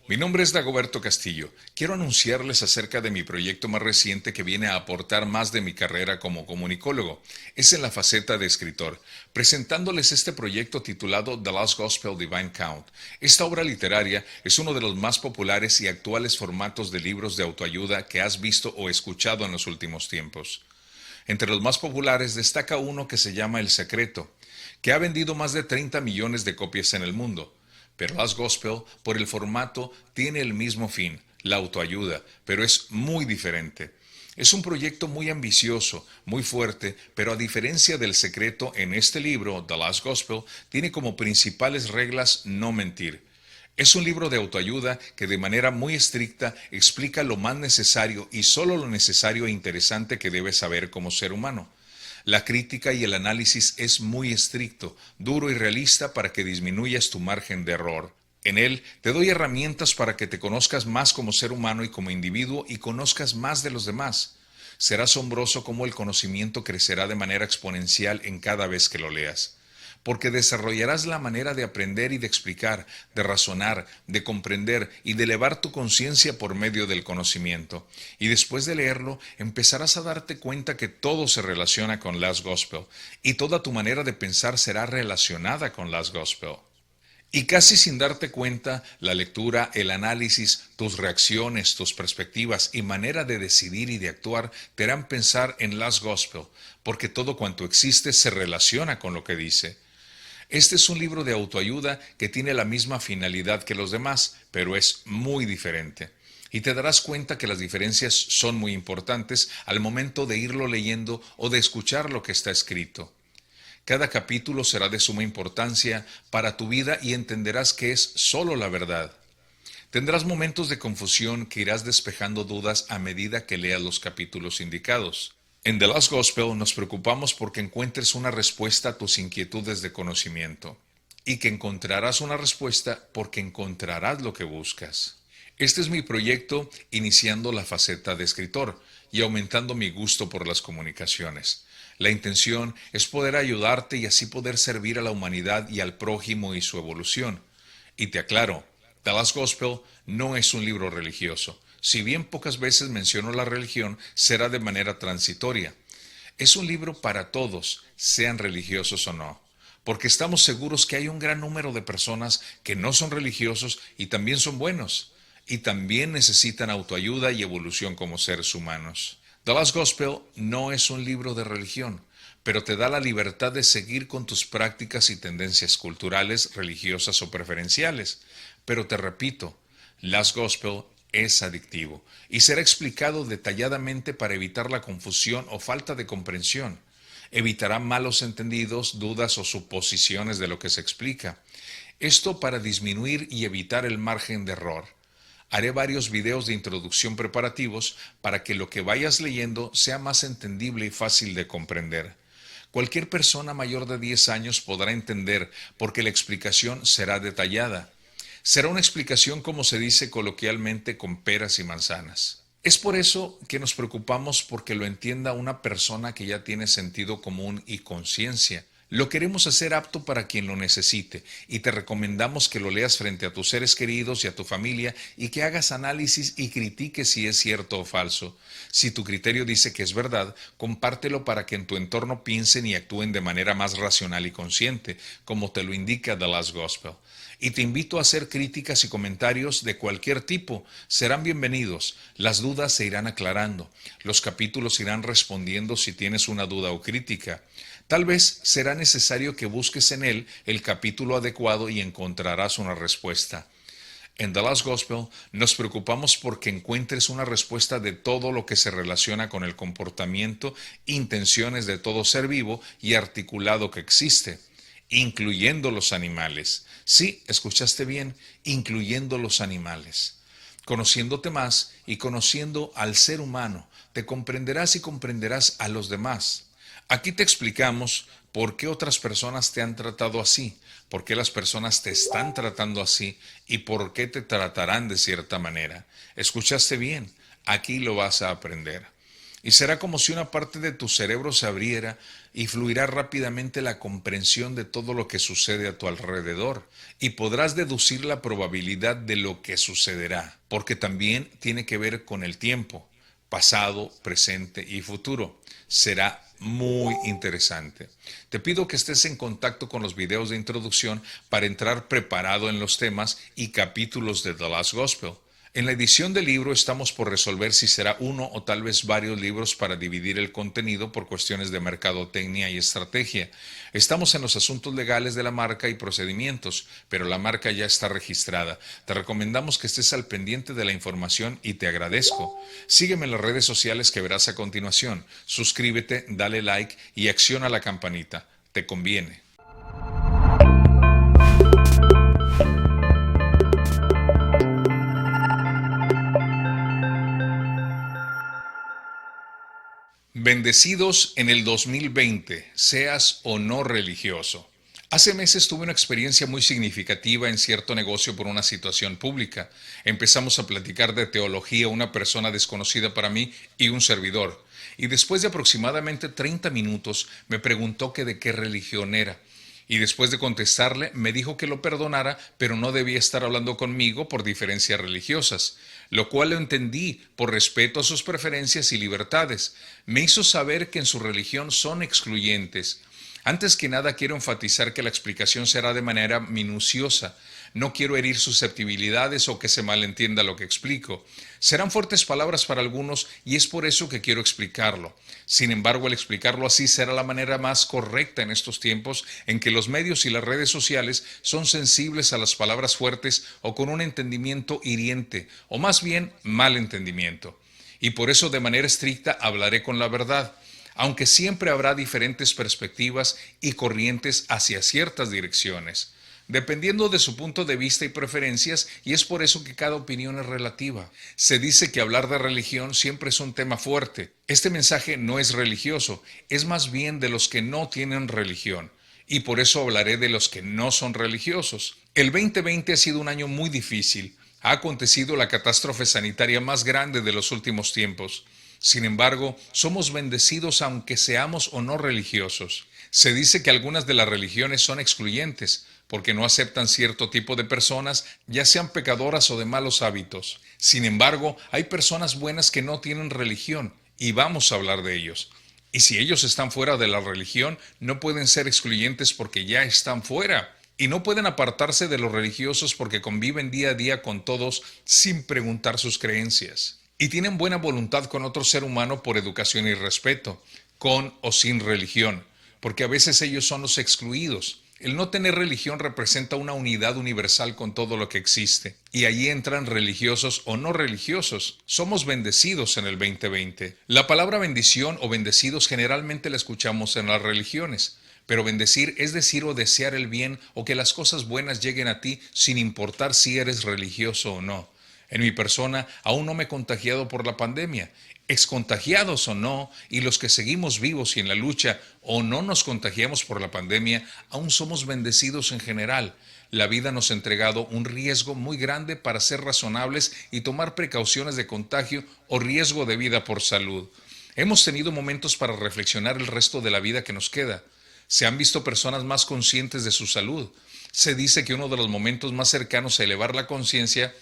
Mi nombre es Dagoberto Castillo. Quiero anunciarles acerca de mi proyecto más reciente que viene a aportar más de mi carrera como comunicólogo. Es en la faceta de escritor, presentándoles este proyecto titulado The Last Gospel Divine Count. Esta obra literaria es uno de los más populares y actuales formatos de libros de autoayuda que has visto o escuchado en los últimos tiempos. Entre los más populares destaca uno que se llama El Secreto, que ha vendido más de 30 millones de copias en el mundo. Pero Last Gospel, por el formato, tiene el mismo fin, la autoayuda, pero es muy diferente. Es un proyecto muy ambicioso, muy fuerte, pero a diferencia del Secreto, en este libro, The Last Gospel, tiene como principales reglas no mentir. Es un libro de autoayuda que de manera muy estricta explica lo más necesario y solo lo necesario e interesante que debes saber como ser humano. La crítica y el análisis es muy estricto, duro y realista para que disminuyas tu margen de error. En él te doy herramientas para que te conozcas más como ser humano y como individuo y conozcas más de los demás. Será asombroso cómo el conocimiento crecerá de manera exponencial en cada vez que lo leas, porque desarrollarás la manera de aprender y de explicar, de razonar, de comprender y de elevar tu conciencia por medio del conocimiento. Y después de leerlo, empezarás a darte cuenta que todo se relaciona con Last Gospel, y toda tu manera de pensar será relacionada con Last Gospel. Y casi sin darte cuenta, la lectura, el análisis, tus reacciones, tus perspectivas y manera de decidir y de actuar te harán pensar en Last Gospel, porque todo cuanto existe se relaciona con lo que dice. Este es un libro de autoayuda que tiene la misma finalidad que los demás, pero es muy diferente. Y te darás cuenta que las diferencias son muy importantes al momento de irlo leyendo o de escuchar lo que está escrito. Cada capítulo será de suma importancia para tu vida y entenderás que es solo la verdad. Tendrás momentos de confusión que irás despejando dudas a medida que leas los capítulos indicados. En The Last Gospel nos preocupamos porque encuentres una respuesta a tus inquietudes de conocimiento y que encontrarás una respuesta porque encontrarás lo que buscas. Este es mi proyecto iniciando la faceta de escritor y aumentando mi gusto por las comunicaciones. La intención es poder ayudarte y así poder servir a la humanidad y al prójimo y su evolución. Y te aclaro, The Last Gospel no es un libro religioso. Si bien pocas veces menciono la religión, será de manera transitoria. Es un libro para todos, sean religiosos o no, porque estamos seguros que hay un gran número de personas que no son religiosos y también son buenos, y también necesitan autoayuda y evolución como seres humanos. The Last Gospel no es un libro de religión, pero te da la libertad de seguir con tus prácticas y tendencias culturales, religiosas o preferenciales. Pero te repito, Last Gospel es adictivo y será explicado detalladamente para evitar la confusión o falta de comprensión. Evitará malos entendidos, dudas o suposiciones de lo que se explica. Esto para disminuir y evitar el margen de error. Haré varios videos de introducción preparativos para que lo que vayas leyendo sea más entendible y fácil de comprender. Cualquier persona mayor de 10 años podrá entender porque la explicación será detallada. Será una explicación, como se dice coloquialmente, con peras y manzanas. Es por eso que nos preocupamos porque lo entienda una persona que ya tiene sentido común y conciencia. Lo queremos hacer apto para quien lo necesite y te recomendamos que lo leas frente a tus seres queridos y a tu familia y que hagas análisis y critiques si es cierto o falso. Si tu criterio dice que es verdad, compártelo para que en tu entorno piensen y actúen de manera más racional y consciente, como te lo indica The Last Gospel. Y te invito a hacer críticas y comentarios de cualquier tipo. Serán bienvenidos. Las dudas se irán aclarando. Los capítulos irán respondiendo si tienes una duda o crítica. Tal vez será necesario que busques en él el capítulo adecuado y encontrarás una respuesta. En The Last Gospel nos preocupamos porque encuentres una respuesta de todo lo que se relaciona con el comportamiento, intenciones de todo ser vivo y articulado que existe, incluyendo los animales. Sí, escuchaste bien, incluyendo los animales. Conociéndote más y conociendo al ser humano, te comprenderás y comprenderás a los demás. Aquí te explicamos por qué otras personas te han tratado así, por qué las personas te están tratando así y por qué te tratarán de cierta manera. ¿Escuchaste bien? Aquí lo vas a aprender. y será como si una parte de tu cerebro se abriera y fluirá rápidamente la comprensión de todo lo que sucede a tu alrededor y podrás deducir la probabilidad de lo que sucederá, porque también tiene que ver con el tiempo, pasado, presente y futuro. Será muy interesante. Te pido que estés en contacto con los videos de introducción para entrar preparado en los temas y capítulos de The Last Gospel. En la edición del libro estamos por resolver si será uno o tal vez varios libros para dividir el contenido por cuestiones de mercadotecnia y estrategia. Estamos en los asuntos legales de la marca y procedimientos, pero la marca ya está registrada. Te recomendamos que estés al pendiente de la información y te agradezco. Sígueme en las redes sociales que verás a continuación. Suscríbete, dale like y acciona la campanita. Te conviene. Bendecidos en el 2020, seas o no religioso. Hace meses tuve una experiencia muy significativa en cierto negocio por una situación pública. Empezamos a platicar de teología una persona desconocida para mí y un servidor. Y después de aproximadamente 30 minutos me preguntó que de qué religión era. Y después de contestarle, me dijo que lo perdonara, pero no debía estar hablando conmigo por diferencias religiosas, lo cual lo entendí por respeto a sus preferencias y libertades. Me hizo saber que en su religión son excluyentes. Antes que nada quiero enfatizar que la explicación será de manera minuciosa. No quiero herir susceptibilidades o que se malentienda lo que explico. Serán fuertes palabras para algunos y es por eso que quiero explicarlo. Sin embargo, el explicarlo así será la manera más correcta en estos tiempos en que los medios y las redes sociales son sensibles a las palabras fuertes o con un entendimiento hiriente, o más bien mal entendimiento. Y por eso de manera estricta hablaré con la verdad, aunque siempre habrá diferentes perspectivas y corrientes hacia ciertas direcciones, dependiendo de su punto de vista y preferencias, y es por eso que cada opinión es relativa. Se dice que hablar de religión siempre es un tema fuerte. Este mensaje no es religioso, es más bien de los que no tienen religión, y por eso hablaré de los que no son religiosos. El 2020 ha sido un año muy difícil. Ha acontecido la catástrofe sanitaria más grande de los últimos tiempos. Sin embargo, somos bendecidos aunque seamos o no religiosos. Se dice que algunas de las religiones son excluyentes, porque no aceptan cierto tipo de personas, ya sean pecadoras o de malos hábitos. Sin embargo, hay personas buenas que no tienen religión, y vamos a hablar de ellos. Y si ellos están fuera de la religión, no pueden ser excluyentes porque ya están fuera. Y no pueden apartarse de los religiosos porque conviven día a día con todos sin preguntar sus creencias. Y tienen buena voluntad con otro ser humano por educación y respeto, con o sin religión, porque a veces ellos son los excluidos. El no tener religión representa una unidad universal con todo lo que existe, y allí entran religiosos o no religiosos. Somos bendecidos en el 2020. La palabra bendición o bendecidos generalmente la escuchamos en las religiones, pero bendecir es decir o desear el bien o que las cosas buenas lleguen a ti sin importar si eres religioso o no. En mi persona aún no me he contagiado por la pandemia. Excontagiados o no, y los que seguimos vivos y en la lucha o no nos contagiamos por la pandemia, aún somos bendecidos en general. La vida nos ha entregado un riesgo muy grande para ser razonables y tomar precauciones de contagio o riesgo de vida por salud. Hemos tenido momentos para reflexionar el resto de la vida que nos queda. Se han visto personas más conscientes de su salud. Se dice que uno de los momentos más cercanos a elevar la conciencia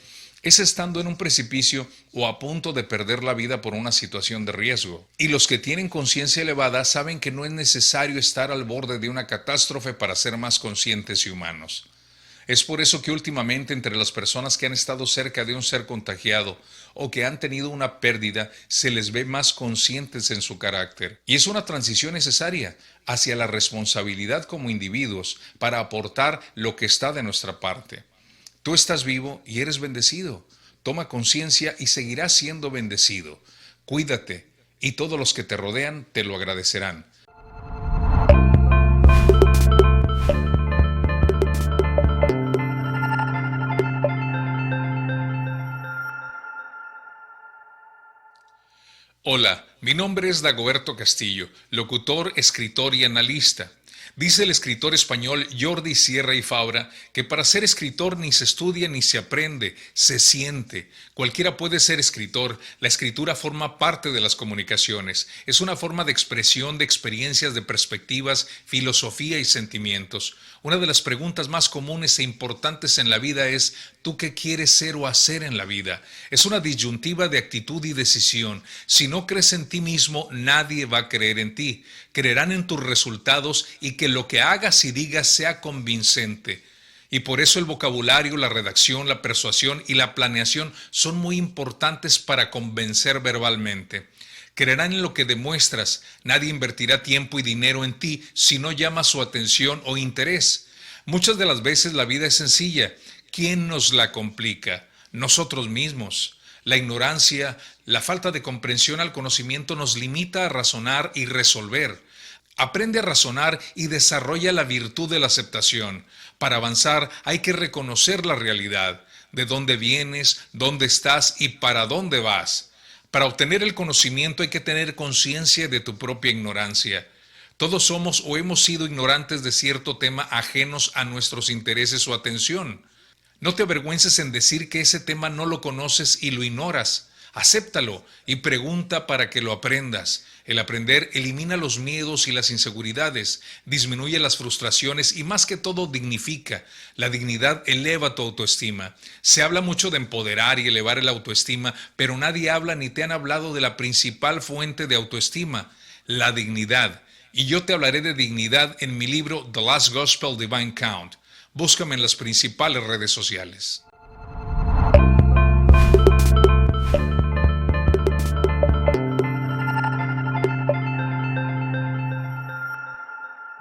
es estando en un precipicio o a punto de perder la vida por una situación de riesgo. Y los que tienen conciencia elevada saben que no es necesario estar al borde de una catástrofe para ser más conscientes y humanos. Es por eso que últimamente entre las personas que han estado cerca de un ser contagiado o que han tenido una pérdida, se les ve más conscientes en su carácter. Y es una transición necesaria hacia la responsabilidad como individuos para aportar lo que está de nuestra parte. Tú estás vivo y eres bendecido. Toma conciencia y seguirás siendo bendecido. Cuídate y todos los que te rodean te lo agradecerán. Hola, mi nombre es Dagoberto Castillo, locutor, escritor y analista. Dice el escritor español Jordi Sierra y Fabra que para ser escritor ni se estudia ni se aprende, se siente. Cualquiera puede ser escritor. La escritura forma parte de las comunicaciones. Es una forma de expresión de experiencias, de perspectivas, filosofía y sentimientos. Una de las preguntas más comunes e importantes en la vida es: ¿tú qué quieres ser o hacer en la vida? Es una disyuntiva de actitud y decisión. Si no crees en ti mismo, nadie va a creer en ti. Creerán en tus resultados y que lo que hagas y digas sea convincente. Y por eso el vocabulario, la redacción, la persuasión y la planeación son muy importantes para convencer verbalmente. Creerán en lo que demuestras. Nadie invertirá tiempo y dinero en ti si no llamas su atención o interés. Muchas de las veces la vida es sencilla. ¿Quién nos la complica? Nosotros mismos. La ignorancia, la falta de comprensión al conocimiento nos limita a razonar y resolver. Aprende a razonar y desarrolla la virtud de la aceptación. Para avanzar hay que reconocer la realidad, de dónde vienes, dónde estás y para dónde vas. Para obtener el conocimiento hay que tener conciencia de tu propia ignorancia. Todos somos o hemos sido ignorantes de cierto tema ajenos a nuestros intereses o atención. No te avergüences en decir que ese tema no lo conoces y lo ignoras. Acéptalo y pregunta para que lo aprendas. El aprender elimina los miedos y las inseguridades, disminuye las frustraciones y más que todo dignifica. La dignidad eleva tu autoestima. Se habla mucho de empoderar y elevar el autoestima, pero nadie habla ni te han hablado de la principal fuente de autoestima, la dignidad. Y yo te hablaré de dignidad en mi libro The Last Gospel Divine Count. Búscame en las principales redes sociales.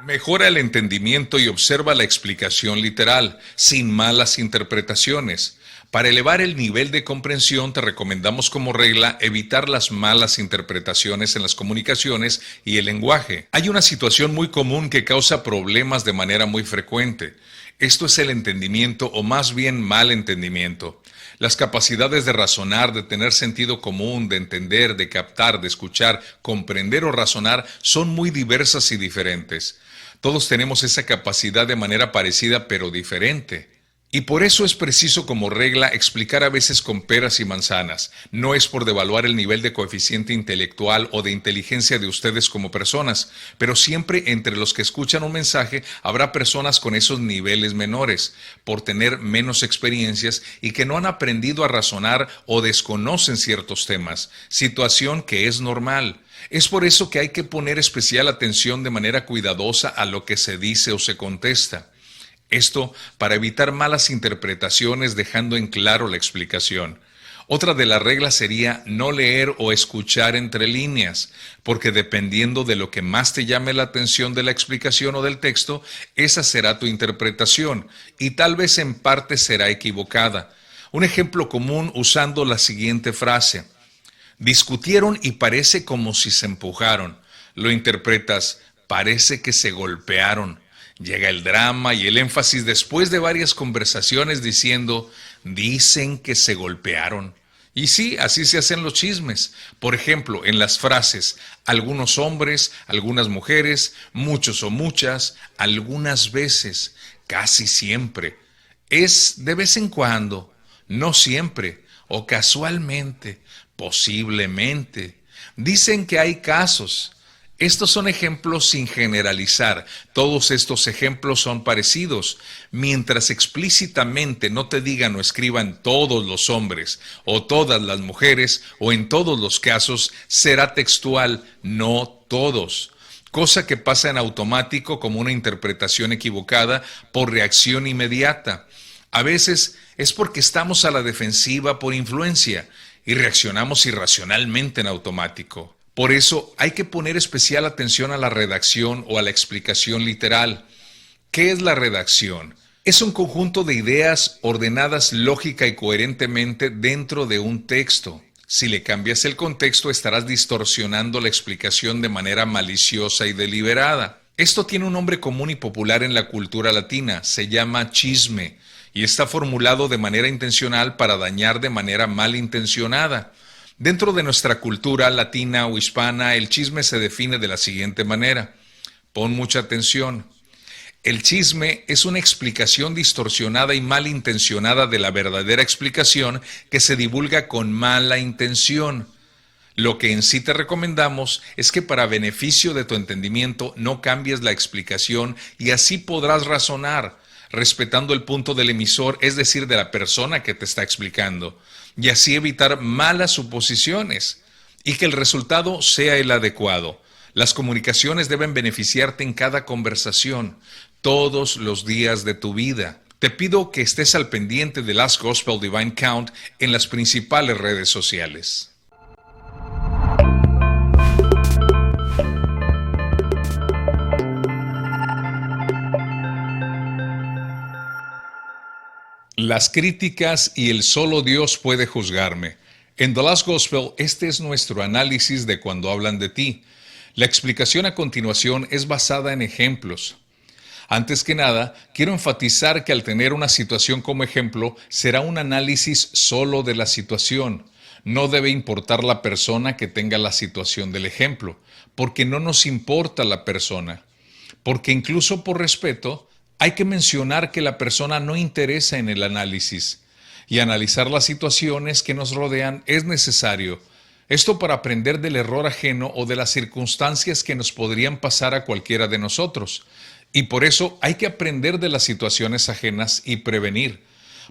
Mejora el entendimiento y observa la explicación literal, sin malas interpretaciones. Para elevar el nivel de comprensión te recomendamos como regla evitar las malas interpretaciones en las comunicaciones y el lenguaje. Hay una situación muy común que causa problemas de manera muy frecuente. Esto es el entendimiento o más bien mal entendimiento. Las capacidades de razonar, de tener sentido común, de entender, de captar, de escuchar, comprender o razonar son muy diversas y diferentes. Todos tenemos esa capacidad de manera parecida pero diferente. Y por eso es preciso como regla explicar a veces con peras y manzanas. No es por devaluar el nivel de coeficiente intelectual o de inteligencia de ustedes como personas, pero siempre entre los que escuchan un mensaje habrá personas con esos niveles menores, por tener menos experiencias y que no han aprendido a razonar o desconocen ciertos temas, situación que es normal. Es por eso que hay que poner especial atención de manera cuidadosa a lo que se dice o se contesta. Esto para evitar malas interpretaciones dejando en claro la explicación. Otra de las reglas sería no leer o escuchar entre líneas, porque dependiendo de lo que más te llame la atención de la explicación o del texto, esa será tu interpretación y tal vez en parte será equivocada. Un ejemplo común usando la siguiente frase: discutieron y parece como si se empujaron. Lo interpretas: parece que se golpearon. Llega el drama y el énfasis después de varias conversaciones diciendo: dicen que se golpearon. Y sí, así se hacen los chismes. Por ejemplo, en las frases: algunos hombres, algunas mujeres, muchos o muchas, algunas veces, casi siempre. Es de vez en cuando, no siempre, o casualmente, posiblemente. Dicen que hay casos. Estos son ejemplos sin generalizar. Todos estos ejemplos son parecidos. Mientras explícitamente no te digan o escriban todos los hombres o todas las mujeres o en todos los casos, será textual, no todos. Cosa que pasa en automático como una interpretación equivocada por reacción inmediata. A veces es porque estamos a la defensiva por influencia y reaccionamos irracionalmente en automático. Por eso hay que poner especial atención a la redacción o a la explicación literal. ¿Qué es la redacción? Es un conjunto de ideas ordenadas lógica y coherentemente dentro de un texto. Si le cambias el contexto, estarás distorsionando la explicación de manera maliciosa y deliberada. Esto tiene un nombre común y popular en la cultura latina, se llama chisme, y está formulado de manera intencional para dañar de manera malintencionada. Dentro de nuestra cultura latina o hispana, el chisme se define de la siguiente manera. Pon mucha atención. El chisme es una explicación distorsionada y malintencionada de la verdadera explicación que se divulga con mala intención. Lo que en sí te recomendamos es que para beneficio de tu entendimiento no cambies la explicación y así podrás razonar, respetando el punto del emisor, es decir, de la persona que te está explicando, y así evitar malas suposiciones y que el resultado sea el adecuado. Las comunicaciones deben beneficiarte en cada conversación, todos los días de tu vida. Te pido que estés al pendiente de Ask Gospel Divine Count en las principales redes sociales. Las críticas y el solo Dios puede juzgarme. En The Last Gospel, este es nuestro análisis de cuando hablan de ti. La explicación a continuación es basada en ejemplos. Antes que nada, quiero enfatizar que al tener una situación como ejemplo, será un análisis solo de la situación. No debe importar la persona que tenga la situación del ejemplo, porque no nos importa la persona. Porque incluso por respeto, hay que mencionar que la persona no interesa en el análisis. Y analizar las situaciones que nos rodean es necesario. Esto para aprender del error ajeno o de las circunstancias que nos podrían pasar a cualquiera de nosotros. Y por eso hay que aprender de las situaciones ajenas y prevenir,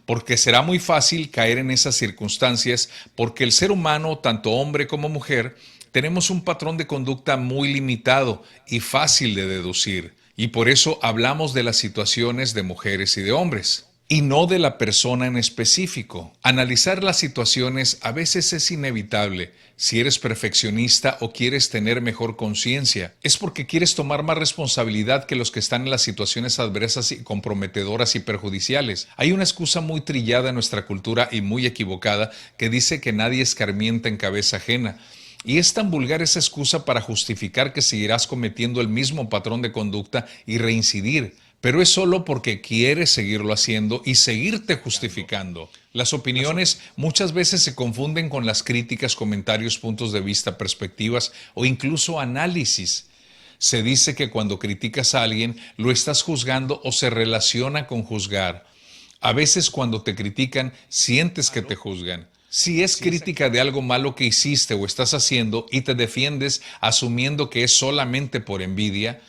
porque será muy fácil caer en esas circunstancias porque el ser humano, tanto hombre como mujer, tenemos un patrón de conducta muy limitado y fácil de deducir. Y por eso hablamos de las situaciones de mujeres y de hombres, y no de la persona en específico. Analizar las situaciones a veces es inevitable. Si eres perfeccionista o quieres tener mejor conciencia, es porque quieres tomar más responsabilidad que los que están en las situaciones adversas y comprometedoras y perjudiciales. Hay una excusa muy trillada en nuestra cultura y muy equivocada que dice que nadie escarmienta en cabeza ajena. Y es tan vulgar esa excusa para justificar que seguirás cometiendo el mismo patrón de conducta y reincidir. Pero es solo porque quieres seguirlo haciendo y seguirte justificando. Las opiniones muchas veces se confunden con las críticas, comentarios, puntos de vista, perspectivas o incluso análisis. Se dice que cuando criticas a alguien lo estás juzgando o se relaciona con juzgar. A veces cuando te critican sientes que te juzgan. Si es crítica de algo malo que hiciste o estás haciendo y te defiendes asumiendo que es solamente por envidia,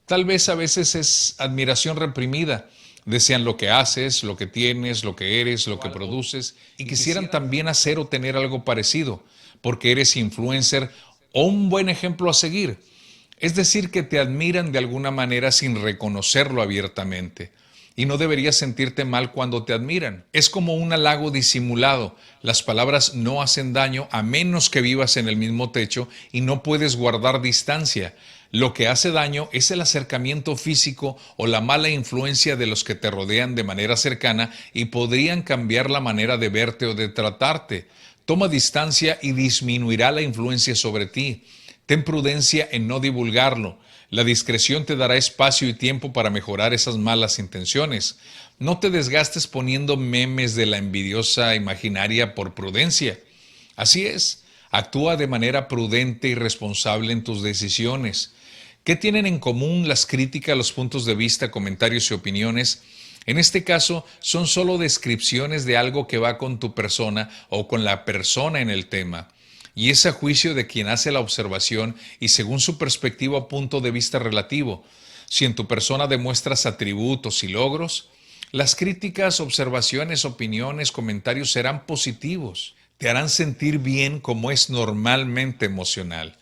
tal vez a veces es admiración reprimida. Desean lo que haces, lo que tienes, lo que eres, lo que produces y quisieran también hacer o tener algo parecido, porque eres influencer o un buen ejemplo a seguir. Es decir, que te admiran de alguna manera sin reconocerlo abiertamente. Y no deberías sentirte mal cuando te admiran. Es como un halago disimulado. Las palabras no hacen daño a menos que vivas en el mismo techo y no puedes guardar distancia. Lo que hace daño es el acercamiento físico o la mala influencia de los que te rodean de manera cercana y podrían cambiar la manera de verte o de tratarte. Toma distancia y disminuirá la influencia sobre ti. Ten prudencia en no divulgarlo. La discreción te dará espacio y tiempo para mejorar esas malas intenciones. No te desgastes poniendo memes de la envidiosa imaginaria por prudencia. Así es, actúa de manera prudente y responsable en tus decisiones. ¿Qué tienen en común las críticas, los puntos de vista, comentarios y opiniones? En este caso, son solo descripciones de algo que va con tu persona o con la persona en el tema. Y es a juicio de quien hace la observación y según su perspectiva o punto de vista relativo. Si en tu persona demuestras atributos y logros, las críticas, observaciones, opiniones, comentarios serán positivos. Te harán sentir bien como es normalmente emocional.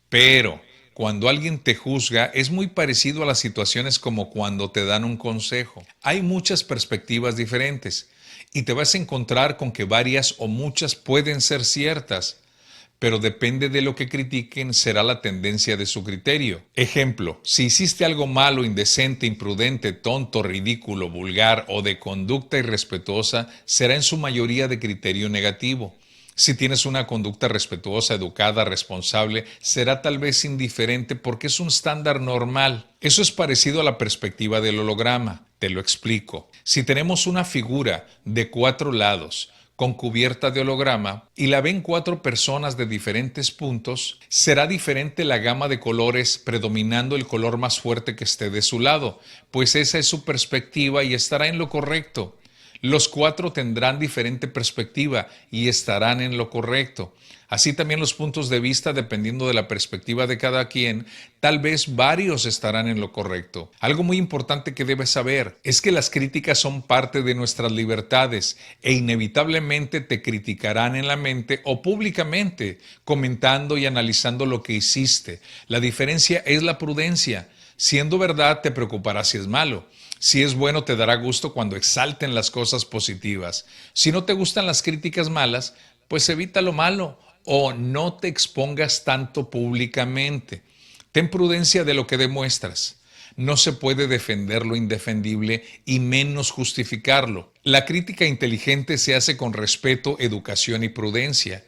Pero cuando alguien te juzga, es muy parecido a las situaciones como cuando te dan un consejo. Hay muchas perspectivas diferentes y te vas a encontrar con que varias o muchas pueden ser ciertas. Pero depende de lo que critiquen, será la tendencia de su criterio. Ejemplo, si hiciste algo malo, indecente, imprudente, tonto, ridículo, vulgar o de conducta irrespetuosa, será en su mayoría de criterio negativo. Si tienes una conducta respetuosa, educada, responsable, será tal vez indiferente porque es un estándar normal. Eso es parecido a la perspectiva del holograma. Te lo explico. Si tenemos una figura de 4 lados, con cubierta de holograma y la ven 4 personas de diferentes puntos, será diferente la gama de colores predominando el color más fuerte que esté de su lado, pues esa es su perspectiva y estará en lo correcto. Los 4 tendrán diferente perspectiva y estarán en lo correcto. Así también los puntos de vista, dependiendo de la perspectiva de cada quien, tal vez varios estarán en lo correcto. Algo muy importante que debes saber es que las críticas son parte de nuestras libertades e inevitablemente te criticarán en la mente o públicamente, comentando y analizando lo que hiciste. La diferencia es la prudencia. Siendo verdad, te preocupará si es malo. Si es bueno, te dará gusto cuando exalten las cosas positivas. Si no te gustan las críticas malas, pues evita lo malo o no te expongas tanto públicamente. Ten prudencia de lo que demuestras. No se puede defender lo indefendible y menos justificarlo. La crítica inteligente se hace con respeto, educación y prudencia.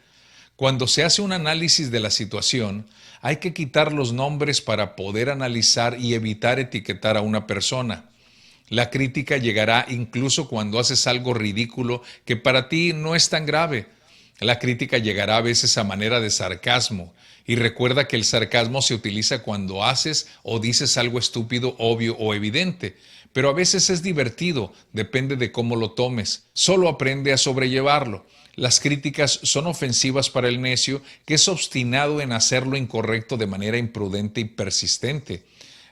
Cuando se hace un análisis de la situación, hay que quitar los nombres para poder analizar y evitar etiquetar a una persona. La crítica llegará incluso cuando haces algo ridículo que para ti no es tan grave. La crítica llegará a veces a manera de sarcasmo. Y recuerda que el sarcasmo se utiliza cuando haces o dices algo estúpido, obvio o evidente. Pero a veces es divertido, depende de cómo lo tomes. Solo aprende a sobrellevarlo. Las críticas son ofensivas para el necio, que es obstinado en hacer lo incorrecto de manera imprudente y persistente.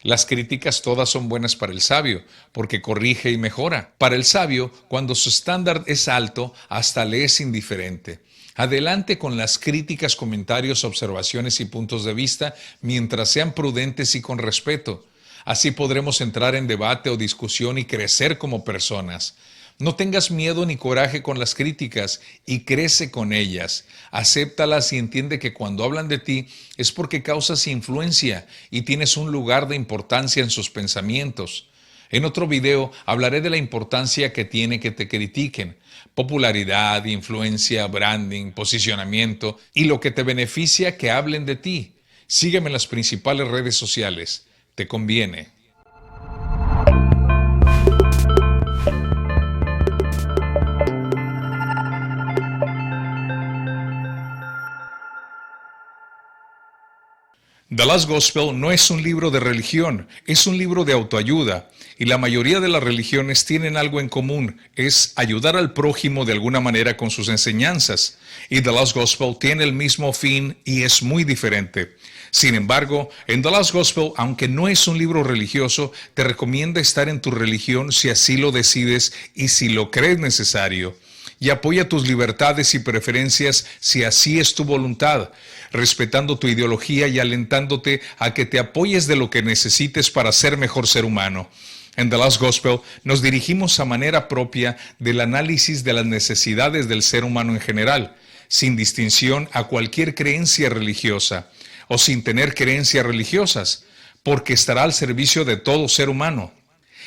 Las críticas todas son buenas para el sabio, porque corrige y mejora. Para el sabio, cuando su estándar es alto, hasta le es indiferente. Adelante con las críticas, comentarios, observaciones y puntos de vista, mientras sean prudentes y con respeto. Así podremos entrar en debate o discusión y crecer como personas. No tengas miedo ni coraje con las críticas y crece con ellas. Acéptalas y entiende que cuando hablan de ti es porque causas influencia y tienes un lugar de importancia en sus pensamientos. En otro video hablaré de la importancia que tiene que te critiquen. Popularidad, influencia, branding, posicionamiento y lo que te beneficia que hablen de ti. Sígueme en las principales redes sociales. Te conviene. The Last Gospel no es un libro de religión, es un libro de autoayuda. Y la mayoría de las religiones tienen algo en común, es ayudar al prójimo de alguna manera con sus enseñanzas. Y The Last Gospel tiene el mismo fin y es muy diferente. Sin embargo, en The Last Gospel, aunque no es un libro religioso, te recomienda estar en tu religión si así lo decides y si lo crees necesario. Y apoya tus libertades y preferencias si así es tu voluntad, respetando tu ideología y alentándote a que te apoyes de lo que necesites para ser mejor ser humano. En The Last Gospel nos dirigimos a manera propia del análisis de las necesidades del ser humano en general, sin distinción a cualquier creencia religiosa o sin tener creencias religiosas, porque estará al servicio de todo ser humano,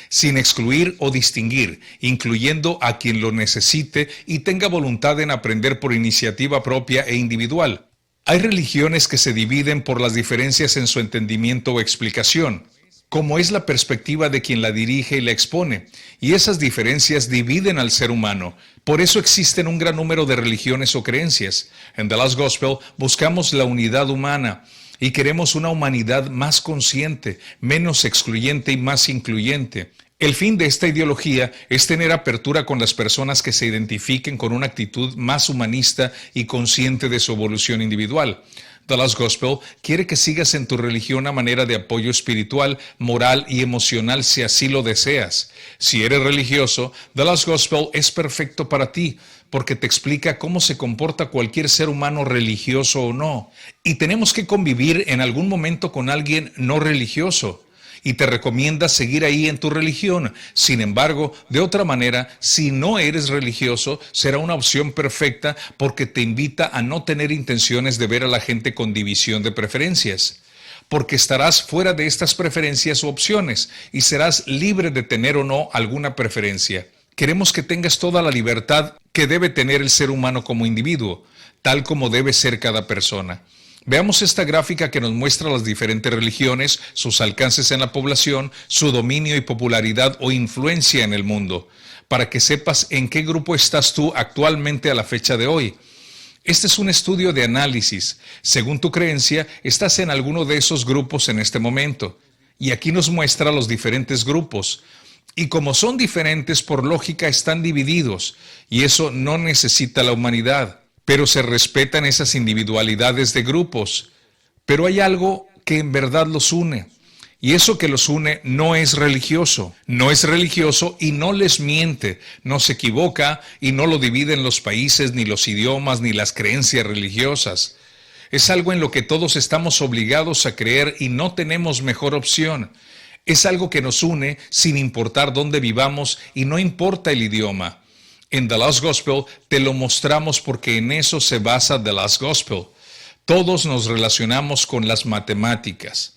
sin excluir o distinguir, incluyendo a quien lo necesite y tenga voluntad en aprender por iniciativa propia e individual. Hay religiones que se dividen por las diferencias en su entendimiento o explicación, como es la perspectiva de quien la dirige y la expone, y esas diferencias dividen al ser humano. Por eso existen un gran número de religiones o creencias. En The Last Gospel buscamos la unidad humana y queremos una humanidad más consciente, menos excluyente y más incluyente. El fin de esta ideología es tener apertura con las personas que se identifiquen con una actitud más humanista y consciente de su evolución individual. The Last Gospel quiere que sigas en tu religión a manera de apoyo espiritual, moral y emocional si así lo deseas. Si eres religioso, The Last Gospel es perfecto para ti, porque te explica cómo se comporta cualquier ser humano religioso o no. Y tenemos que convivir en algún momento con alguien no religioso. Y te recomienda seguir ahí en tu religión. Sin embargo, de otra manera, si no eres religioso, será una opción perfecta porque te invita a no tener intenciones de ver a la gente con división de preferencias. Porque estarás fuera de estas preferencias u opciones y serás libre de tener o no alguna preferencia. Queremos que tengas toda la libertad que debe tener el ser humano como individuo, tal como debe ser cada persona. Veamos esta gráfica que nos muestra las diferentes religiones, sus alcances en la población, su dominio y popularidad o influencia en el mundo. para que sepas en qué grupo estás tú actualmente a la fecha de hoy. Este es un estudio de análisis. Según tu creencia, estás en alguno de esos grupos en este momento. Y aquí nos muestra los diferentes grupos. Y como son diferentes, por lógica están divididos. Y eso no necesita la humanidad. Pero se respetan esas individualidades de grupos. Pero hay algo que en verdad los une. Y eso que los une no es religioso. No es religioso y no les miente, no se equivoca y no lo divide en los países, ni los idiomas, ni las creencias religiosas. Es algo en lo que todos estamos obligados a creer y no tenemos mejor opción. Es algo que nos une sin importar dónde vivamos y no importa el idioma. En The Lost Gospel te lo mostramos porque en eso se basa The Lost Gospel. Todos nos relacionamos con las matemáticas.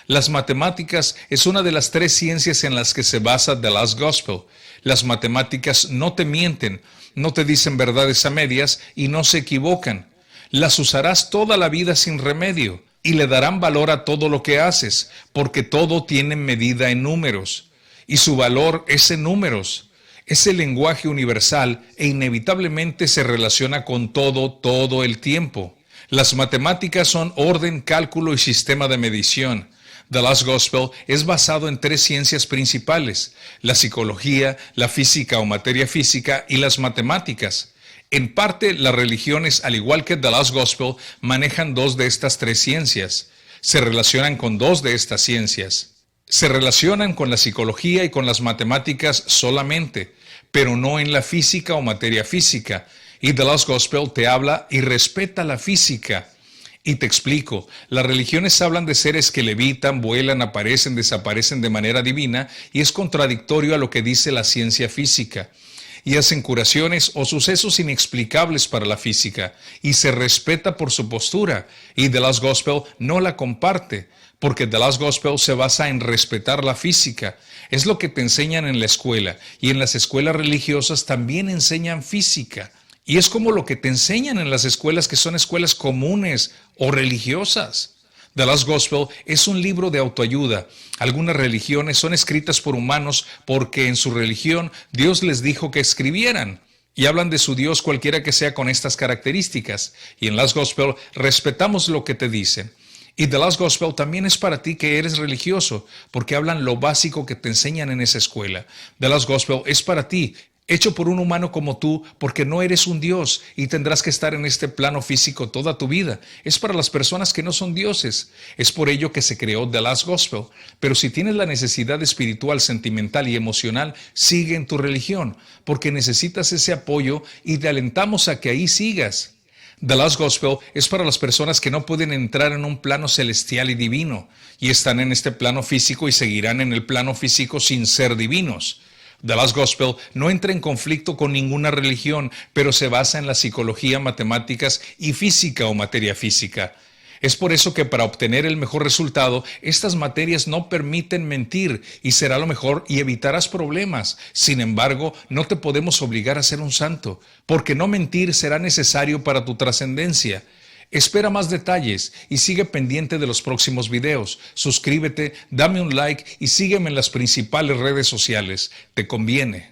Las matemáticas es una de las 3 ciencias en las que se basa The Lost Gospel. Las matemáticas no te mienten, no te dicen verdades a medias y no se equivocan. Las usarás toda la vida sin remedio y le darán valor a todo lo que haces, porque todo tiene medida en números. Y su valor es en números. Es el lenguaje universal e inevitablemente se relaciona con todo el tiempo. Las matemáticas son orden, cálculo y sistema de medición. The Lost Gospel es basado en 3 ciencias principales: la psicología, la física o materia física y las matemáticas. En parte, las religiones, al igual que The Lost Gospel, manejan 2 de estas 3 ciencias. Se relacionan con 2 de estas ciencias. Se relacionan con la psicología y con las matemáticas solamente, pero no en la física o materia física. Y The Lost Gospel te habla y respeta la física. Y te explico, las religiones hablan de seres que levitan, vuelan, aparecen, desaparecen de manera divina y es contradictorio a lo que dice la ciencia física. Y hacen curaciones o sucesos inexplicables para la física y se respeta por su postura. Y The Lost Gospel no la comparte, porque The Lost Gospel se basa en respetar la física. Es lo que te enseñan en la escuela y en las escuelas religiosas también enseñan física. Y es como lo que te enseñan en las escuelas que son escuelas comunes o religiosas. The Lost Gospel es un libro de autoayuda. Algunas religiones son escritas por humanos porque en su religión Dios les dijo que escribieran. Y hablan de su Dios cualquiera que sea con estas características. Y en Lost Gospel respetamos lo que te dicen. Y The Lost Gospel también es para ti que eres religioso, porque hablan lo básico que te enseñan en esa escuela. The Lost Gospel es para ti, hecho por un humano como tú, porque no eres un Dios y tendrás que estar en este plano físico toda tu vida. Es para las personas que no son dioses. Es por ello que se creó The Lost Gospel. Pero si tienes la necesidad espiritual, sentimental y emocional, sigue en tu religión, porque necesitas ese apoyo y te alentamos a que ahí sigas. The Lost Gospel es para las personas que no pueden entrar en un plano celestial y divino, y están en este plano físico y seguirán en el plano físico sin ser divinos. The Lost Gospel no entra en conflicto con ninguna religión, pero se basa en la psicología, matemáticas y física o materia física. Es por eso que para obtener el mejor resultado, estas materias no permiten mentir y será lo mejor y evitarás problemas. Sin embargo, no te podemos obligar a ser un santo, porque no mentir será necesario para tu trascendencia. Espera más detalles y sigue pendiente de los próximos videos. Suscríbete, dame un like y sígueme en las principales redes sociales. Te conviene.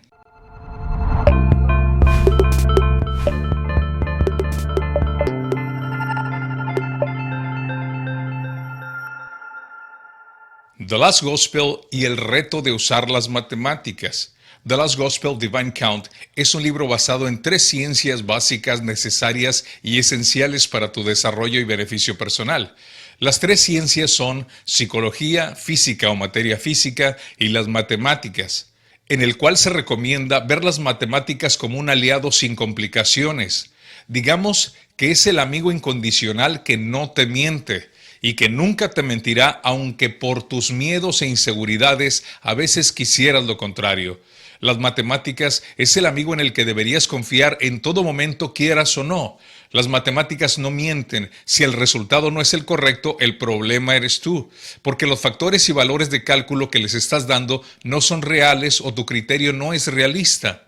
The Lost Gospel y el reto de usar las matemáticas. The Lost Gospel Divine Count es un libro basado en 3 ciencias básicas necesarias y esenciales para tu desarrollo y beneficio personal. Las 3 ciencias son psicología, física o materia física y las matemáticas, en el cual se recomienda ver las matemáticas como un aliado sin complicaciones. Digamos que es el amigo incondicional que no te miente y que nunca te mentirá, aunque por tus miedos e inseguridades a veces quisieras lo contrario. Las matemáticas es el amigo en el que deberías confiar en todo momento, quieras o no. Las matemáticas no mienten. Si el resultado no es el correcto, el problema eres tú, porque los factores y valores de cálculo que les estás dando no son reales o tu criterio no es realista.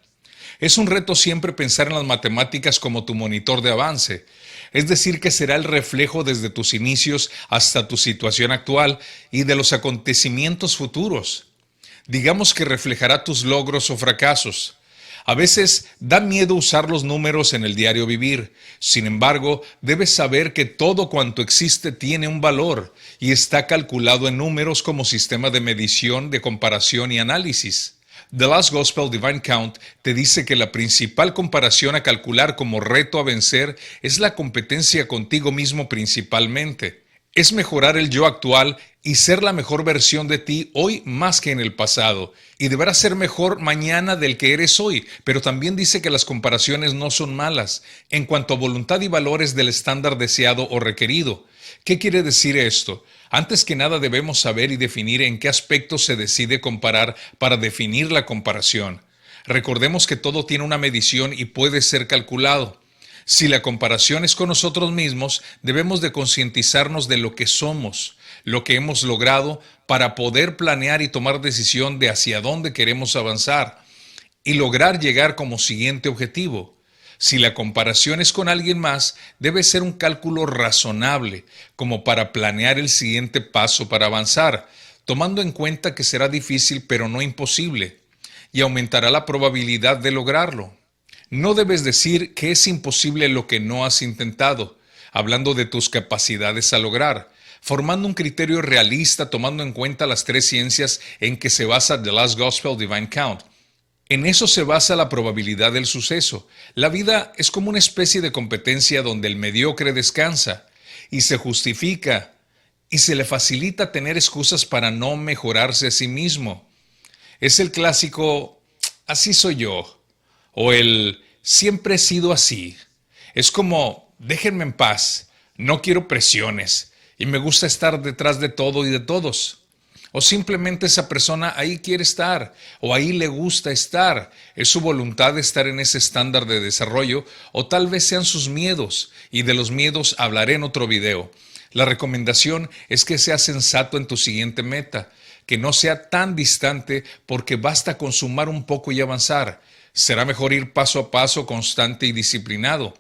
Es un reto siempre pensar en las matemáticas como tu monitor de avance. Es decir, que será el reflejo desde tus inicios hasta tu situación actual y de los acontecimientos futuros. Digamos que reflejará tus logros o fracasos. A veces da miedo usar los números en el diario vivir. Sin embargo, debes saber que todo cuanto existe tiene un valor y está calculado en números como sistema de medición, de comparación y análisis. The Last Gospel Divine Count te dice que la principal comparación a calcular como reto a vencer es la competencia contigo mismo principalmente. Es mejorar el yo actual y ser la mejor versión de ti hoy más que en el pasado. Y deberás ser mejor mañana del que eres hoy, pero también dice que las comparaciones no son malas en cuanto a voluntad y valores del estándar deseado o requerido. ¿Qué quiere decir esto? Antes que nada debemos saber y definir en qué aspectos se decide comparar para definir la comparación. Recordemos que todo tiene una medición y puede ser calculado. Si la comparación es con nosotros mismos, debemos de concientizarnos de lo que somos, lo que hemos logrado para poder planear y tomar decisión de hacia dónde queremos avanzar y lograr llegar como siguiente objetivo. Si la comparación es con alguien más, debe ser un cálculo razonable, como para planear el siguiente paso para avanzar, tomando en cuenta que será difícil pero no imposible, y aumentará la probabilidad de lograrlo. No debes decir que es imposible lo que no has intentado, hablando de tus capacidades a lograr, formando un criterio realista tomando en cuenta las tres ciencias en que se basa The Last Gospel Divine Count. En eso se basa la probabilidad del suceso. La vida es como una especie de competencia donde el mediocre descansa y se justifica y se le facilita tener excusas para no mejorarse a sí mismo. Es el clásico, así soy yo, o el siempre he sido así. Es como, déjenme en paz, no quiero presiones y me gusta estar detrás de todo y de todos. O simplemente esa persona ahí quiere estar, o ahí le gusta estar. Es su voluntad de estar en ese estándar de desarrollo, o tal vez sean sus miedos, y de los miedos hablaré en otro video. La recomendación es que seas sensato en tu siguiente meta, que no sea tan distante porque basta con sumar un poco y avanzar. Será mejor ir paso a paso, constante y disciplinado.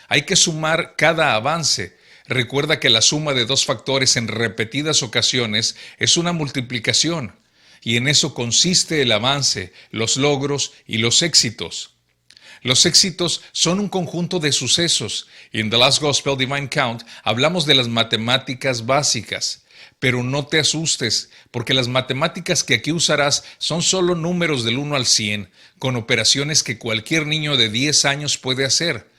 Hay que sumar cada avance. Recuerda que la suma de dos factores en repetidas ocasiones es una multiplicación, y en eso consiste el avance, los logros y los éxitos. Los éxitos son un conjunto de sucesos, y en The Last Gospel Divine Count hablamos de las matemáticas básicas. Pero no te asustes, porque las matemáticas que aquí usarás son solo números del 1 al 100, con operaciones que cualquier niño de 10 años puede hacer.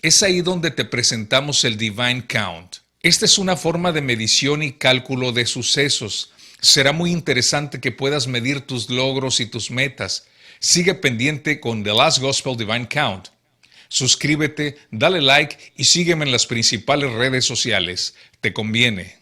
Es ahí donde te presentamos el Divine Count. Esta es una forma de medición y cálculo de sucesos. Será muy interesante que puedas medir tus logros y tus metas. Sigue pendiente con The Last Gospel Divine Count. Suscríbete, dale like y sígueme en las principales redes sociales. Te conviene.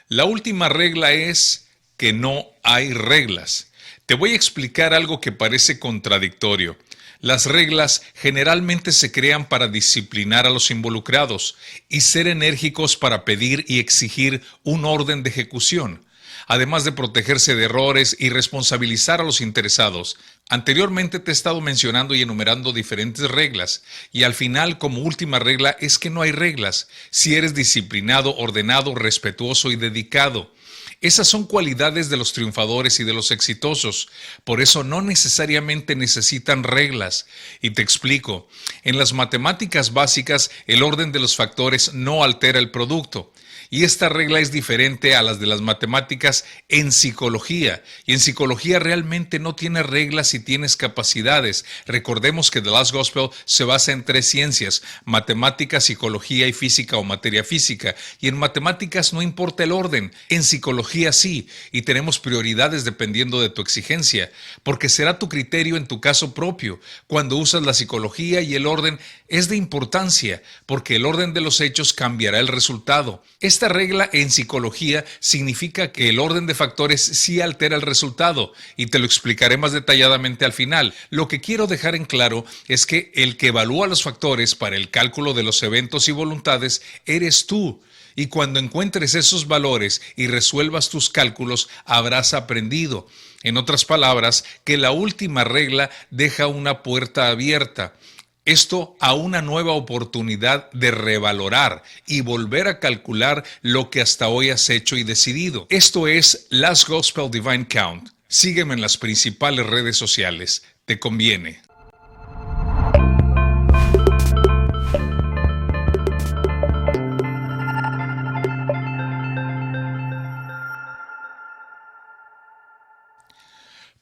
La última regla es que no hay reglas. Te voy a explicar algo que parece contradictorio. Las reglas generalmente se crean para disciplinar a los involucrados y ser enérgicos para pedir y exigir un orden de ejecución, además de protegerse de errores y responsabilizar a los interesados. Anteriormente te he estado mencionando y enumerando diferentes reglas, y al final, como última regla, es que no hay reglas si eres disciplinado, ordenado, respetuoso y dedicado. Esas son cualidades de los triunfadores y de los exitosos. Por eso no necesariamente necesitan reglas. Y te explico. En las matemáticas básicas, el orden de los factores no altera el producto. Y esta regla es diferente a las de las matemáticas en psicología. Y en psicología realmente no tienes reglas y tienes capacidades. Recordemos que The Last Gospel se basa en tres ciencias: matemática, psicología y física o materia física. Y en matemáticas no importa el orden, en psicología sí. Y tenemos prioridades dependiendo de tu exigencia, porque será tu criterio en tu caso propio. Cuando usas la psicología y el orden es de importancia, porque el orden de los hechos cambiará el resultado. Esta regla en psicología significa que el orden de factores sí altera el resultado, y te lo explicaré más detalladamente al final. Lo que quiero dejar en claro es que el que evalúa los factores para el cálculo de los eventos y voluntades eres tú. Y cuando encuentres esos valores y resuelvas tus cálculos, habrás aprendido. En otras palabras, que la última regla deja una puerta abierta. Esto a una nueva oportunidad de revalorar y volver a calcular lo que hasta hoy has hecho y decidido. Esto es Last Gospel Divine Count. Sígueme en las principales redes sociales. Te conviene.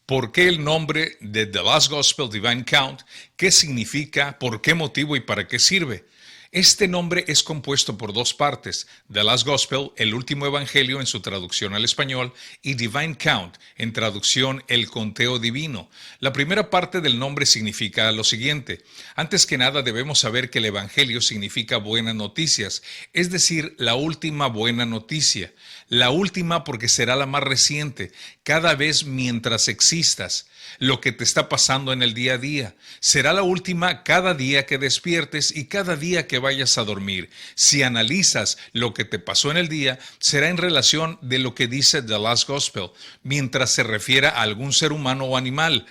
¿Por qué el nombre de The Last Gospel Divine Count? ¿Qué significa? ¿Por qué motivo y para qué sirve? Este nombre es compuesto por dos partes: The Last Gospel, el último evangelio en su traducción al español, y Divine Count, en traducción el conteo divino. La primera parte del nombre significa lo siguiente. Antes que nada debemos saber que el evangelio significa buenas noticias, es decir, la última buena noticia. La última porque será la más reciente, cada vez mientras existas. Lo que te está pasando en el día a día será la última cada día que despiertes y cada día que vayas a dormir. Si analizas lo que te pasó en el día, será en relación de lo que dice The Last Gospel, mientras se refiera a algún ser humano o animal.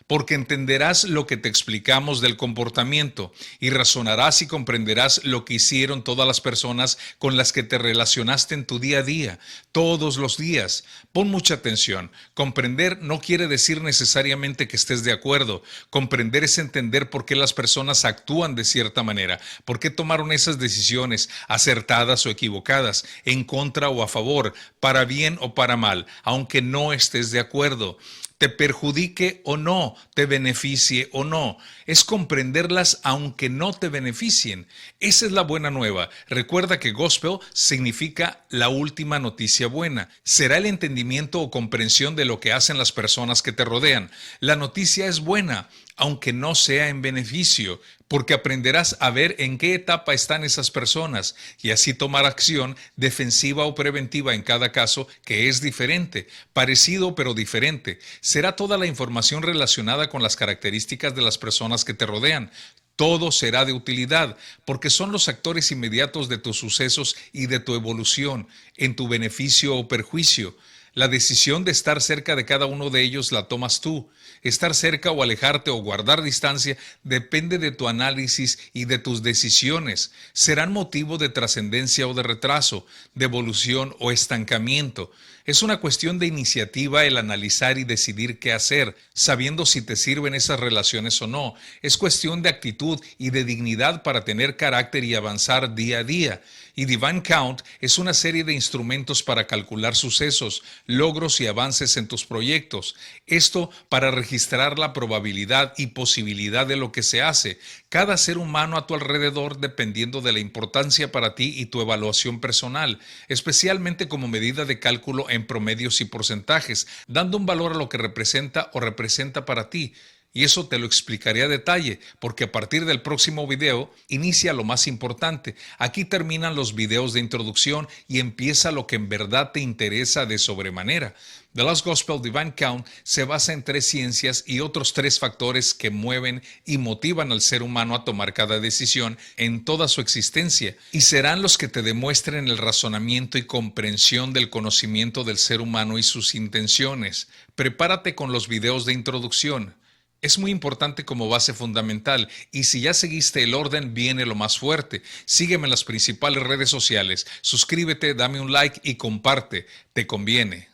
Porque entenderás lo que te explicamos del comportamiento y razonarás y comprenderás lo que hicieron todas las personas con las que te relacionaste en tu día a día, todos los días. Pon mucha atención. Comprender no quiere decir necesariamente que estés de acuerdo. Comprender es entender por qué las personas actúan de cierta manera, por qué tomaron esas decisiones, acertadas o equivocadas, en contra o a favor, para bien o para mal, aunque no estés de acuerdo. Te perjudique o no, te beneficie o no. Es comprenderlas aunque no te beneficien. Esa es la buena nueva. Recuerda que gospel significa la última noticia buena. Será el entendimiento o comprensión de lo que hacen las personas que te rodean. La noticia es buena, aunque no sea en beneficio, porque aprenderás a ver en qué etapa están esas personas y así tomar acción defensiva o preventiva en cada caso, que es diferente, parecido pero diferente. Será toda la información relacionada con las características de las personas que te rodean. Todo será de utilidad, porque son los actores inmediatos de tus sucesos y de tu evolución, en tu beneficio o perjuicio. La decisión de estar cerca de cada uno de ellos la tomas tú. Estar cerca o alejarte o guardar distancia depende de tu análisis y de tus decisiones. Serán motivo de trascendencia o de retraso, de evolución o estancamiento. Es una cuestión de iniciativa el analizar y decidir qué hacer, sabiendo si te sirven esas relaciones o no. Es cuestión de actitud y de dignidad para tener carácter y avanzar día a día. Y Divine Count es una serie de instrumentos para calcular sucesos, logros y avances en tus proyectos. Esto para registrar la probabilidad y posibilidad de lo que se hace. Cada ser humano a tu alrededor dependiendo de la importancia para ti y tu evaluación personal, especialmente como medida de cálculo en promedios y porcentajes, dando un valor a lo que representa o representa para ti. Y eso te lo explicaré a detalle, porque a partir del próximo video inicia lo más importante. Aquí terminan los videos de introducción y empieza lo que en verdad te interesa de sobremanera. The Last Gospel Divine Count se basa en 3 ciencias y otros 3 factores que mueven y motivan al ser humano a tomar cada decisión en toda su existencia, y serán los que te demuestren el razonamiento y comprensión del conocimiento del ser humano y sus intenciones. Prepárate con los videos de introducción. Es muy importante como base fundamental, y si ya seguiste el orden, viene lo más fuerte. Sígueme en las principales redes sociales, suscríbete, dame un like y comparte. Te conviene.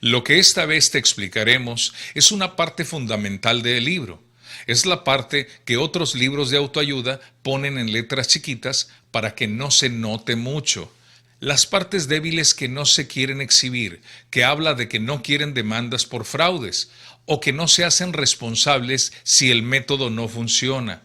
Lo que esta vez te explicaremos es una parte fundamental del libro. Es la parte que otros libros de autoayuda ponen en letras chiquitas para que no se note mucho. Las partes débiles que no se quieren exhibir, que habla de que no quieren demandas por fraudes o que no se hacen responsables si el método no funciona.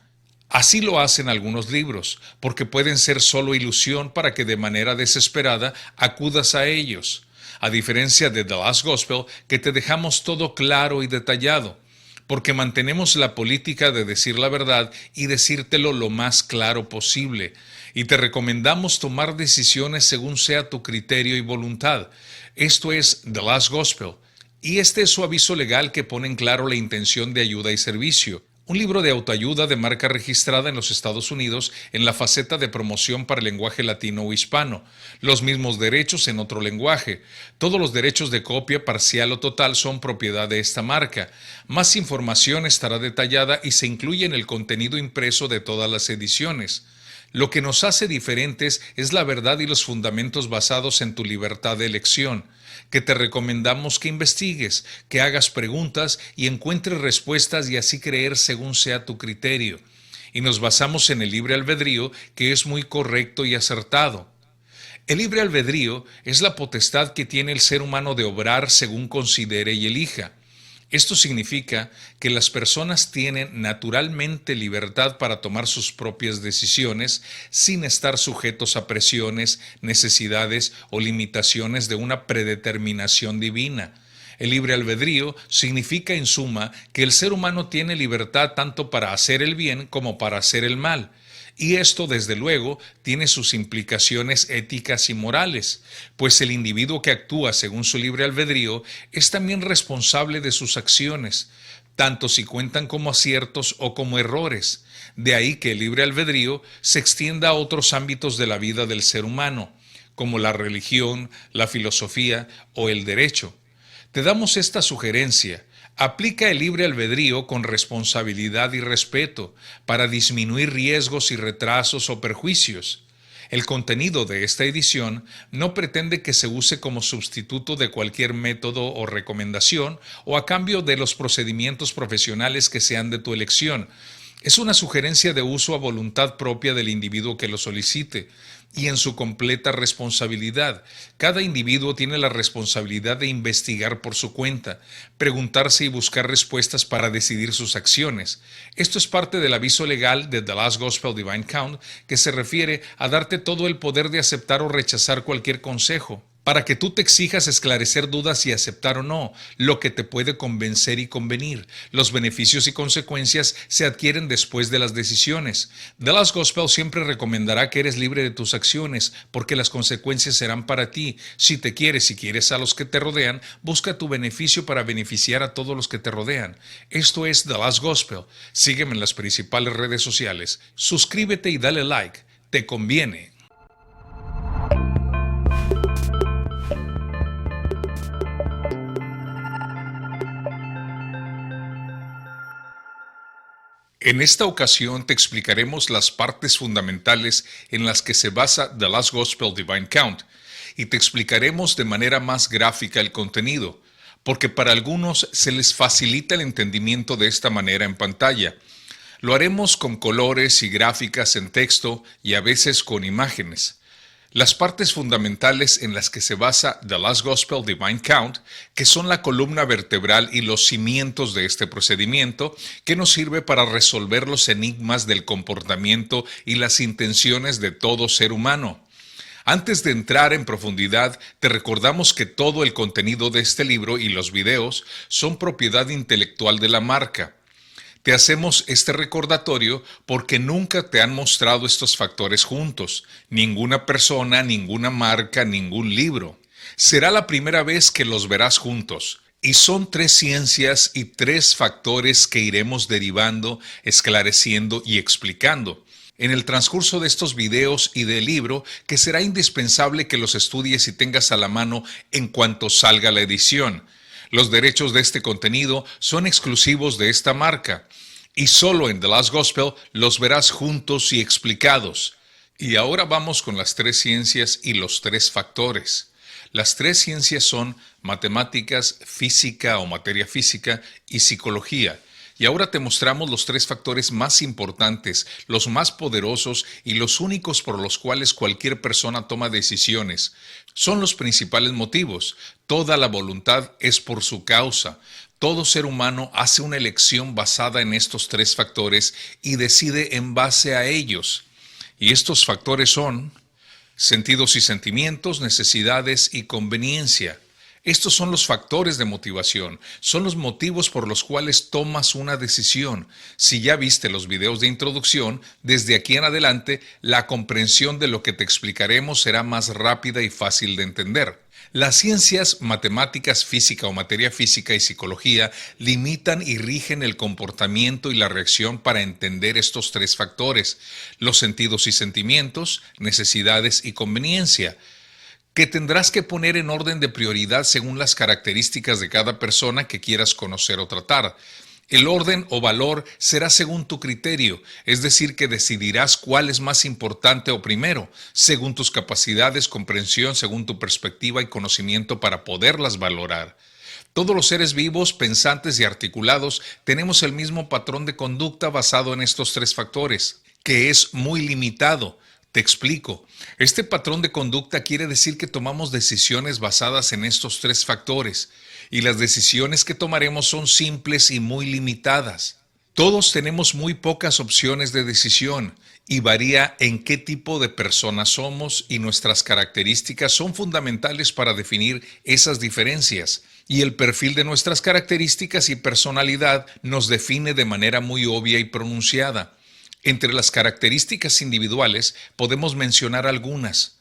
Así lo hacen algunos libros, porque pueden ser solo ilusión para que de manera desesperada acudas a ellos. A diferencia de The Last Gospel, que te dejamos todo claro y detallado, porque mantenemos la política de decir la verdad y decírtelo lo más claro posible. Y te recomendamos tomar decisiones según sea tu criterio y voluntad. Esto es The Last Gospel. Y este es su aviso legal que pone en claro la intención de ayuda y servicio. un libro de autoayuda de marca registrada en los Estados Unidos en la faceta de promoción para el lenguaje latino o hispano, los mismos derechos en otro lenguaje. Todos los derechos de copia parcial o total son propiedad de esta marca. Más información estará detallada y se incluye en el contenido impreso de todas las ediciones. Lo que nos hace diferentes es la verdad y los fundamentos basados en tu libertad de elección, que te recomendamos que investigues, que hagas preguntas y encuentres respuestas y así creer según sea tu criterio. Y nos basamos en el libre albedrío, que es muy correcto y acertado. El libre albedrío es la potestad que tiene el ser humano de obrar según considere y elija. Esto significa que las personas tienen naturalmente libertad para tomar sus propias decisiones sin estar sujetos a presiones, necesidades o limitaciones de una predeterminación divina. El libre albedrío significa, en suma, que el ser humano tiene libertad tanto para hacer el bien como para hacer el mal. Y esto, desde luego, tiene sus implicaciones éticas y morales, pues el individuo que actúa según su libre albedrío es también responsable de sus acciones, tanto si cuentan como aciertos o como errores. De ahí que el libre albedrío se extienda a otros ámbitos de la vida del ser humano, como la religión, la filosofía o el derecho. Te damos esta sugerencia. Aplica el libre albedrío con responsabilidad y respeto para disminuir riesgos y retrasos o perjuicios. El contenido de esta edición no pretende que se use como sustituto de cualquier método o recomendación o a cambio de los procedimientos profesionales que sean de tu elección. Es una sugerencia de uso a voluntad propia del individuo que lo solicite y en su completa responsabilidad. Cada individuo tiene la responsabilidad de investigar por su cuenta, preguntarse y buscar respuestas para decidir sus acciones. Esto es parte del aviso legal de The Last Gospel Divine Count, que se refiere a darte todo el poder de aceptar o rechazar cualquier consejo, para que tú te exijas esclarecer dudas y aceptar o no lo que te puede convencer y convenir. Los beneficios y consecuencias se adquieren después de las decisiones. The Last Gospel siempre recomendará que eres libre de tus acciones, porque las consecuencias serán para ti. Si quieres a los que te rodean, busca tu beneficio para beneficiar a todos los que te rodean. Esto es The Last Gospel. Sígueme en las principales redes sociales. Suscríbete y dale like. Te conviene. En esta ocasión te explicaremos las partes fundamentales en las que se basa The Last Gospel Divine Count y te explicaremos de manera más gráfica el contenido, porque para algunos se les facilita el entendimiento de esta manera en pantalla. Lo haremos con colores y gráficas en texto y a veces con imágenes. Las partes fundamentales en las que se basa The Last Gospel Divine Count, que son la columna vertebral y los cimientos de este procedimiento, que nos sirve para resolver los enigmas del comportamiento y las intenciones de todo ser humano. Antes de entrar en profundidad, te recordamos que todo el contenido de este libro y los videos son propiedad intelectual de la marca. Te hacemos este recordatorio porque nunca te han mostrado estos factores juntos. Ninguna persona, ninguna marca, ningún libro. Será la primera vez que los verás juntos. Y son 3 ciencias y 3 factores que iremos derivando, esclareciendo y explicando en el transcurso de estos videos y del libro, que será indispensable que los estudies y tengas a la mano en cuanto salga la edición. Los derechos de este contenido son exclusivos de esta marca y solo en The Last Gospel los verás juntos y explicados. Y ahora vamos con las 3 ciencias y los 3 factores. Las 3 ciencias son matemáticas, física o materia física y psicología. Y ahora te mostramos los 3 factores más importantes, los más poderosos y los únicos por los cuales cualquier persona toma decisiones. Son los principales motivos. Toda la voluntad es por su causa. Todo ser humano hace una elección basada en estos 3 factores y decide en base a ellos. Y estos factores son sentidos y sentimientos, necesidades y conveniencia. Estos son los factores de motivación, son los motivos por los cuales tomas una decisión. Si ya viste los videos de introducción, desde aquí en adelante la comprensión de lo que te explicaremos será más rápida y fácil de entender. Las ciencias, matemáticas, física o materia física y psicología limitan y rigen el comportamiento y la reacción para entender estos tres factores: los sentidos y sentimientos, necesidades y conveniencia, que tendrás que poner en orden de prioridad según las características de cada persona que quieras conocer o tratar. El orden o valor será según tu criterio, es decir, que decidirás cuál es más importante o primero, según tus capacidades, comprensión, según tu perspectiva y conocimiento para poderlas valorar. Todos los seres vivos, pensantes y articulados tenemos el mismo patrón de conducta basado en estos tres factores, que es muy limitado. Te explico. Este patrón de conducta quiere decir que tomamos decisiones basadas en estos tres factores, y las decisiones que tomaremos son simples y muy limitadas. Todos tenemos muy pocas opciones de decisión y varía en qué tipo de persona somos, y nuestras características son fundamentales para definir esas diferencias. Y el perfil de nuestras características y personalidad nos define de manera muy obvia y pronunciada. Entre las características individuales podemos mencionar algunas.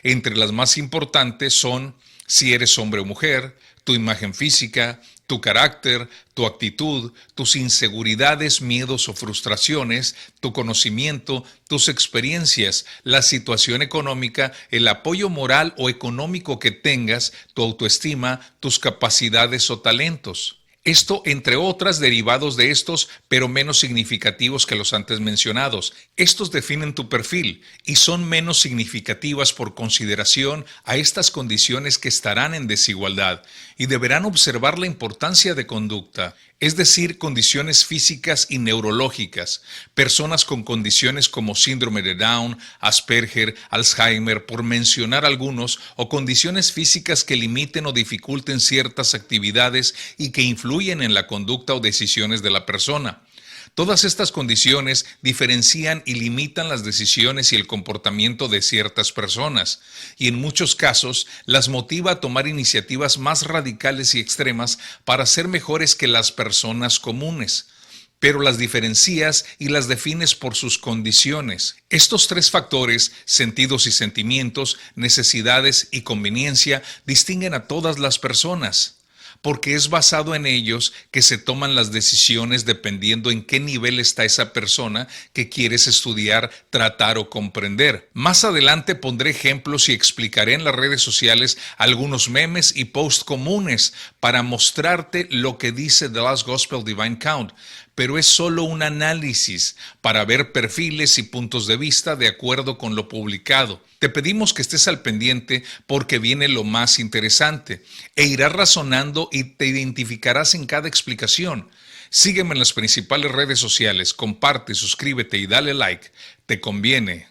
Entre las más importantes son si eres hombre o mujer, tu imagen física, tu carácter, tu actitud, tus inseguridades, miedos o frustraciones, tu conocimiento, tus experiencias, la situación económica, el apoyo moral o económico que tengas, tu autoestima, tus capacidades o talentos. Esto, entre otras, derivados de estos, pero menos significativos que los antes mencionados. Estos definen tu perfil y son menos significativas por consideración a estas condiciones que estarán en desigualdad y deberán observar la importancia de conducta, es decir, condiciones físicas y neurológicas. Personas con condiciones como síndrome de Down, Asperger, Alzheimer, por mencionar algunos, o condiciones físicas que limiten o dificulten ciertas actividades y que influyen en la conducta o decisiones de la persona. Todas estas condiciones diferencian y limitan las decisiones y el comportamiento de ciertas personas, y en muchos casos las motiva a tomar iniciativas más radicales y extremas para ser mejores que las personas comunes. Pero las diferencias y las defines por sus condiciones. Estos tres factores, sentidos y sentimientos, necesidades y conveniencia, distinguen a todas las personas, porque es basado en ellos que se toman las decisiones dependiendo en qué nivel está esa persona que quieres estudiar, tratar o comprender. Más adelante pondré ejemplos y explicaré en las redes sociales algunos memes y posts comunes para mostrarte lo que dice The Last Gospel Divine Count, pero es solo un análisis para ver perfiles y puntos de vista de acuerdo con lo publicado. Te pedimos que estés al pendiente porque viene lo más interesante e irás razonando y te identificarás en cada explicación. Sígueme en las principales redes sociales, comparte, suscríbete y dale like. Te conviene.